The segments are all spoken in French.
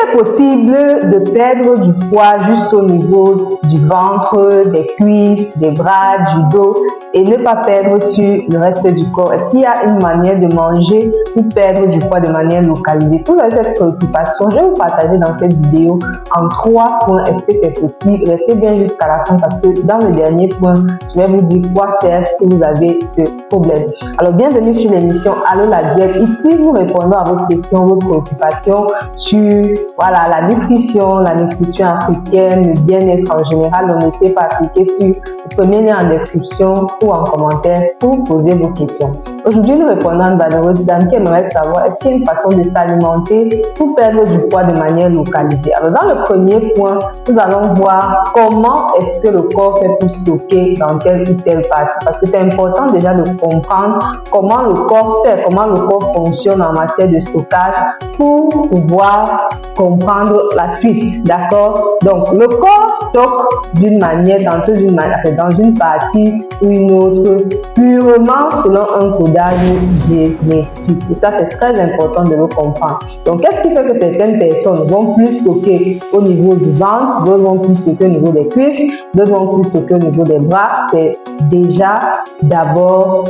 est possible de perdre du poids juste au niveau du ventre, des cuisses, des bras, du dos et ne pas perdre sur le reste du corps? Est-ce qu'il y a une manière de manger pour perdre du poids de manière localisée? Si vous avez cette préoccupation, je vais vous partager dans cette vidéo en 3 points. Est-ce que c'est possible? Restez bien jusqu'à la fin parce que dans le dernier point, je vais vous dire quoi faire si vous avez ce problème. Alors, bienvenue sur l'émission Allô la diète. Ici, nous répondons à vos questions, vos préoccupations sur la nutrition africaine, le bien-être en général. N'hésitez pas à cliquer sur le premier lien en description ou en commentaire pour poser vos questions. Aujourd'hui, nous répondons à une valeureuse dame qui aimerait savoir est-ce qu'il y a une façon de s'alimenter pour perdre du poids de manière localisée. Alors, dans le premier point, nous allons voir comment est-ce que le corps fait pour stocker dans telle ou telle partie. Parce que c'est important déjà de comprendre comment le corps fait, comment le corps fonctionne en matière de stockage pour pouvoir comprendre la suite. D'accord? Donc, le corps stocke d'une manière, tantôt d'une manière, dans une partie ou une autre, purement selon un codage génétique. Et ça, c'est très important de le comprendre. Donc, qu'est-ce qui fait que certaines personnes vont plus stocker au niveau du ventre, d'autres vont plus stocker au niveau des cuisses, d'autres vont plus stocker au niveau des bras? C'est déjà d'abord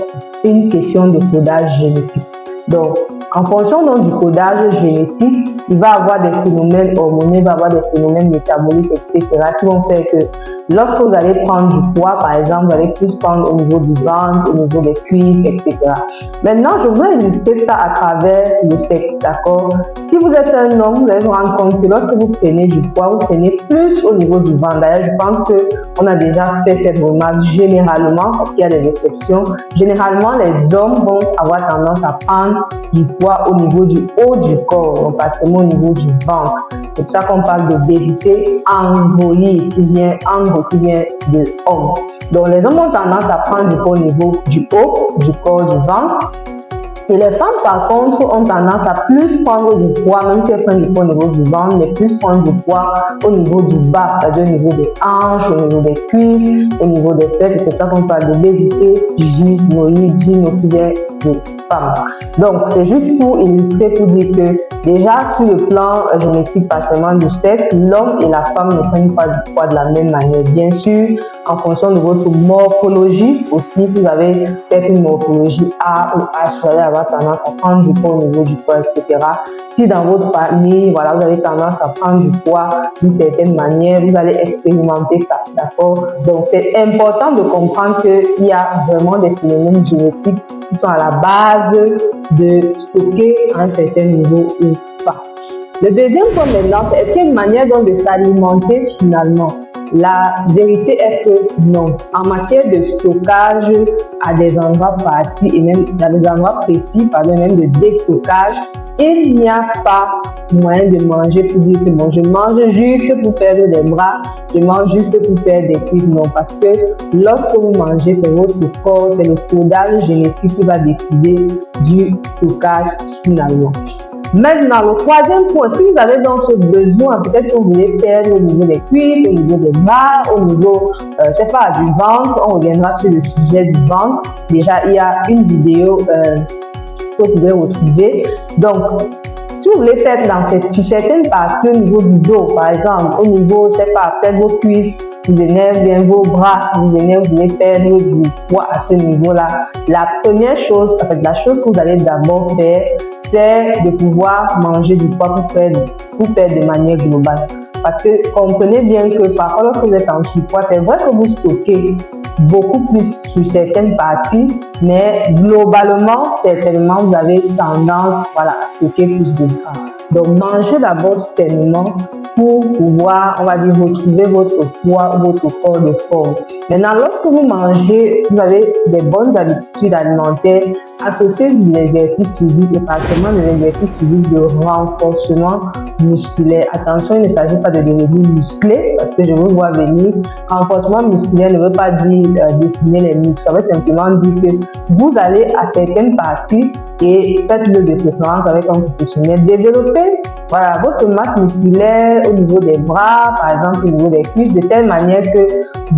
une question de codage génétique. Donc, en fonction du codage génétique, il va y avoir des phénomènes hormonaux, il va y avoir des phénomènes métaboliques, etc. qui vont faire que lorsque vous allez prendre du poids, par exemple, vous allez plus prendre au niveau du ventre, au niveau des cuisses, etc. Maintenant, je voudrais illustrer ça à travers le sexe, d'accord? Si vous êtes un homme, vous allez vous rendre compte que lorsque vous prenez du poids, vous prenez plus au niveau du ventre. D'ailleurs, je pense qu'on a déjà fait cette remarque généralement, parce qu'il y a des exceptions. Généralement, les hommes vont avoir tendance à prendre du poids au niveau du haut du corps, donc pas seulement au niveau du ventre. C'est pour ça qu'on parle d'obésité androïde qui vient de homme. Donc les hommes ont tendance à prendre du poids au niveau du haut du corps, du ventre. Et les femmes, par contre, ont tendance à plus prendre du poids, même si elles prennent du poids au niveau du ventre, mais plus prendre du poids au niveau du bas, c'est-à-dire au niveau des hanches, au niveau des cuisses, au niveau des fesses. Et c'est ça qu'on parle d'obésité gynoïde, qui vient de femmes. Donc, c'est juste pour illustrer, pour dire que déjà, sur le plan génétique, pas seulement du sexe, l'homme et la femme ne prennent pas du poids de la même manière. Bien sûr, en fonction de votre morphologie aussi, si vous avez peut-être une morphologie A ou H, vous allez avoir tendance à prendre du poids au niveau du poids, etc. Si dans votre famille, vous avez tendance à prendre du poids d'une certaine manière, vous allez expérimenter ça, d'accord? Donc, c'est important de comprendre qu'il y a vraiment des phénomènes génétiques qui sont à la base de stocker à un certain niveau ou pas. Le deuxième point maintenant, c'est est-ce qu'il y a une manière donc de s'alimenter finalement? La vérité est que non. En matière de stockage à des endroits partis et même dans des endroits précis, même de déstockage, il n'y a pas moyen de manger pour dire que bon, je mange juste pour perdre des bras, je mange juste pour perdre des cuisses. Non, parce que lorsque vous mangez, c'est votre corps, c'est le codage génétique qui va décider du stockage finalement. Maintenant, le troisième point, si vous avez donc ce besoin, peut-être que vous voulez perdre au niveau des cuisses, au niveau des bras, au niveau, du ventre, on reviendra sur le sujet du ventre. Déjà, il y a une vidéo que vous pouvez retrouver. Donc, si vous voulez perdre sur certaines parties au niveau du dos, par exemple, au niveau, peut-être vos cuisses, vous énervez bien vos bras, vous voulez perdre du poids à ce niveau-là. La première chose, la chose que vous allez d'abord faire, c'est de pouvoir manger du poids pour perdre de manière globale. Parce que comprenez bien que parfois, lorsque vous êtes en surpoids, c'est vrai que vous stockez beaucoup plus sur certaines parties, mais globalement, certainement, vous avez tendance à stocker plus de gras. Donc, mangez d'abord sainement pour pouvoir, retrouver votre poids ou votre corps de forme. Maintenant, lorsque vous mangez, vous avez des bonnes habitudes alimentaires associées de l'exercice physique et pas seulement de l'exercice physique de renforcement musculaire. Attention, il ne s'agit pas de devenir musclé parce que je vous vois venir. Renforcement musculaire ne veut pas dire dessiner les muscles. Ça veut simplement dire que vous allez à certaines parties et faites-le de préférence avec un professionnel. Développez votre masse musculaire au niveau des bras, par exemple au niveau des cuisses, de telle manière que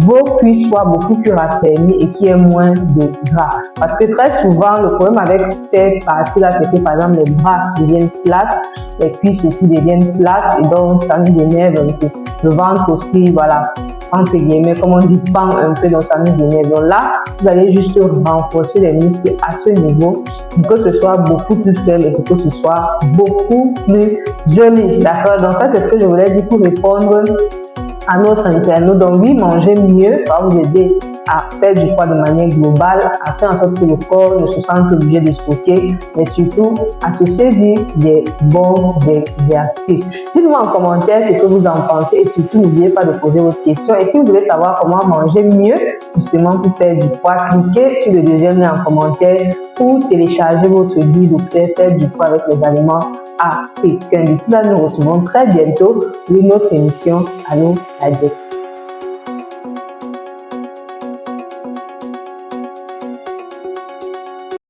vos cuisses soient beaucoup plus raffermies et qu'il y ait moins de gras. Parce que très souvent, le problème avec ces parties-là, c'est que par exemple les bras deviennent plates les cuisses aussi deviennent plates et donc ça nous énerve un peu. Le ventre aussi, voilà, entre guillemets, comme on dit, pend un peu, donc ça nous énerve. Donc là, vous allez juste renforcer les muscles à ce niveau pour que ce soit beaucoup plus faible et pour que ce soit beaucoup plus joli. D'accord? Donc ça, c'est ce que je voulais dire pour répondre à notre internaute. Donc oui, manger mieux va vous aider à perdre du poids de manière globale, à faire en sorte que le corps ne se sente obligé de stocker, mais surtout associez-y des bons exercices. Dites-moi en commentaire ce que vous en pensez et surtout n'oubliez pas de poser vos questions. Et si vous voulez savoir comment manger mieux, justement pour perdre du poids, cliquez sur le deuxième lien en commentaire ou téléchargez votre guide pour perdre du poids avec les aliments africains. D'ici là, nous nous retrouvons très bientôt pour une autre émission. Allô, la diète.